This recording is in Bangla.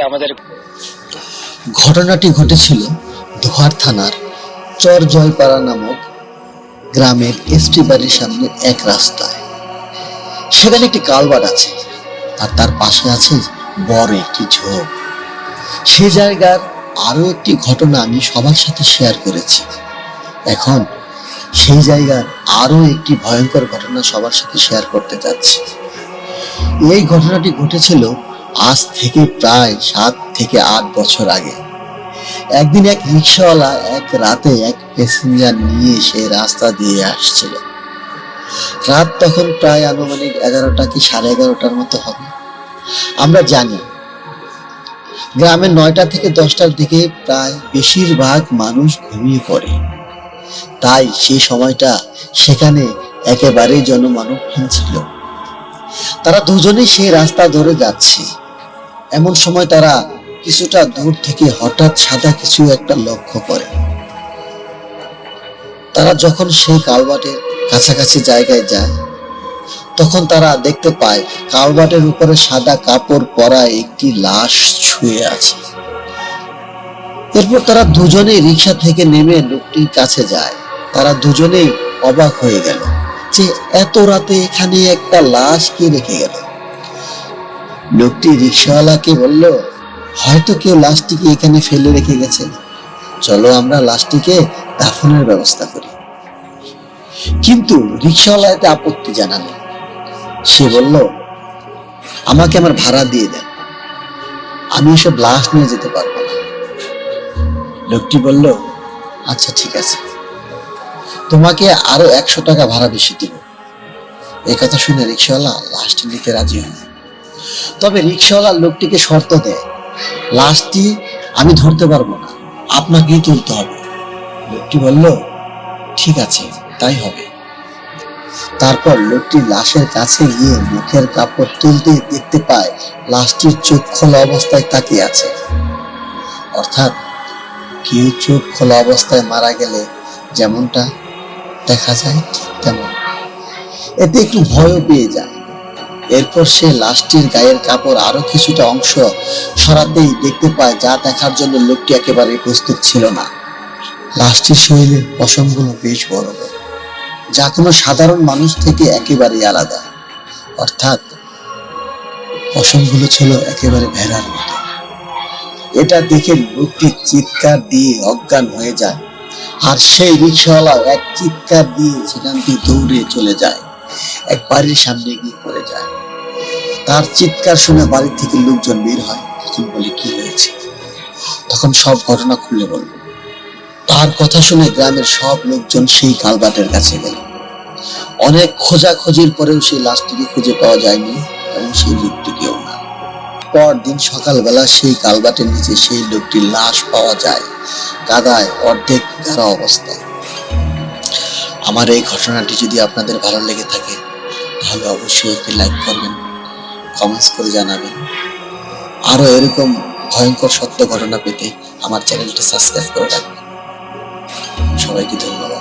আমাদের ঘটনাটি ঘটেছিল দোহার থানার চর জয়পাড়া নামক গ্রামের এসটি বাড়ির সামনে এক রাস্তায়। সেখানে একটি কালভার্ট আছে আর তার পাশে আছে বড় একটি ঝোপ। সে জায়গার আরো একটি ঘটনা আমি সবার সাথে শেয়ার করেছি। এখন সেই জায়গার আরো একটি ভয়ঙ্কর ঘটনা সবার সাথে শেয়ার করতে যাচ্ছি। এই ঘটনাটি ঘটেছিল আজ থেকে প্রায় 7 থেকে 8 বছর আগে। একদিন এক রিক্সাওয়ালা এক রাতে এক প্যাসেঞ্জার নিয়ে সে রাস্তা দিয়ে আসছিল। রাত তখন প্রায় আনুমানিক 11টা কি 11:30টার মতো হবে। আমরা জানি গ্রামে 9টা থেকে 10টার দিকে প্রায় বেশিরভাগ মানুষ ঘুমিয়ে পড়ে, তাই সেই সময়টা সেখানে একেবারেই জনমানবহীন ছিল। তারা দুজনেই সেই রাস্তা ধরে যাচ্ছে। এমন সময় তারা কিছুটা দূর থেকে হঠাৎ সাদা কিছু একটা লক্ষ্য করে। তারা যখন সেই কালভার্টের কাছাকাছি জায়গায় যায় তখন তারা দেখতে পায় কালভার্টের উপরে সাদা কাপড় পরা একটি লাশ শুয়ে আছে। এরপর তারা দুজনেই রিক্সা থেকে নেমে লোকটির কাছে যায়। তারা দুজনেই অবাক হয়ে গেল যে এত রাতে এখানে একটা লাশ কে রেখে গেল। লোকটি রিক্সাওয়ালাকে বলল, হয়তো কেউ লাশটিকে এখানে ফেলে রেখে গেছে, চলো আমরা লাশটিকে দাফনের ব্যবস্থা করি। কিন্তু রিক্সাওয়ালা এতে আপত্তি জানালো। সে বলল, আমাকে আমার ভাড়া দিয়ে দেন, আমি এসব লাশ নিয়ে যেতে পারবো না। লোকটি বলল, আচ্ছা ঠিক আছে, তোমাকে আরো 100 টাকা ভাড়া বেশি দিব। এই কথা শুনে রিক্সাওয়ালা লাশটি নিতে রাজি হয়। তবে রিক্সাওয়ালা লোকটিকে শর্ত দেয়, লাশটি আমি ধরতে পারবো না, আপনাকেই তুলতে হবে। লোকটি বলল, ঠিক আছে তাই হবে। তারপর লোকটি লাশের কাছে গিয়ে মুখের কাপড় তুলতে দেখতে পায় লাশটির চোখ খোলা অবস্থায় তাকিয়ে আছে। অর্থাৎ কেউ চোখ খোলা অবস্থায় মারা গেলে যেমনটা দেখা যায় ঠিক তেমন। এতে একটু ভয়ও পেয়ে যায়। এরপর সে লাশটির গায়ের কাপড় আরো কিছুটা অংশ সরাতেই দেখতে পায় যা দেখার জন্য লোকটি একেবারে প্রস্তুত ছিল না। লাশটির শরীরের পশমগুলো বেশ বড় বড়, যা কোনো সাধারণ মানুষ থেকে একেবারে আলাদা। অর্থাৎ পশমগুলো ছিল একেবারে ভেড়ার মতো। এটা দেখে লোকটি চিৎকার দিয়ে অজ্ঞান হয়ে যায়, আর সেই রিক্সাওয়ালা এক চিৎকার দিয়ে সেখান থেকে দৌড়ে চলে যায়, এক বাড়ির সামনে গিয়ে পড়ে যায়। তার চিৎকার শুনে বাড়ি থেকে লোকজন বের হয়। তখন বলে, কি হয়েছে? তখন সব ঘটনা খুলে বলল। তার কথা শুনে গ্রামের সব লোকজন সেই কালভার্টের কাছে গেল। অনেক খোঁজাখুঁজির পরেও সেই লাশটিকে খুঁজে পাওয়া যায়নি এবং সেই লোকটিকেও না। পরদিন সকালবেলা সেই কালভার্টের নিচে সেই লোকটির লাশ পাওয়া যায়, কাদায় অর্ধেক গাড়া অবস্থায়। আমার এই ঘটনাটি যদি আপনাদের ভালো লেগে থাকে তাহলে অবশ্যই একটি লাইক করবেন, কমেন্টস করে জানাবেন। আরো এরকম ভয়ঙ্কর সত্য ঘটনা পেতে আমার চ্যানেলটি সাবস্ক্রাইব করে রাখবেন। সবাইকে ধন্যবাদ।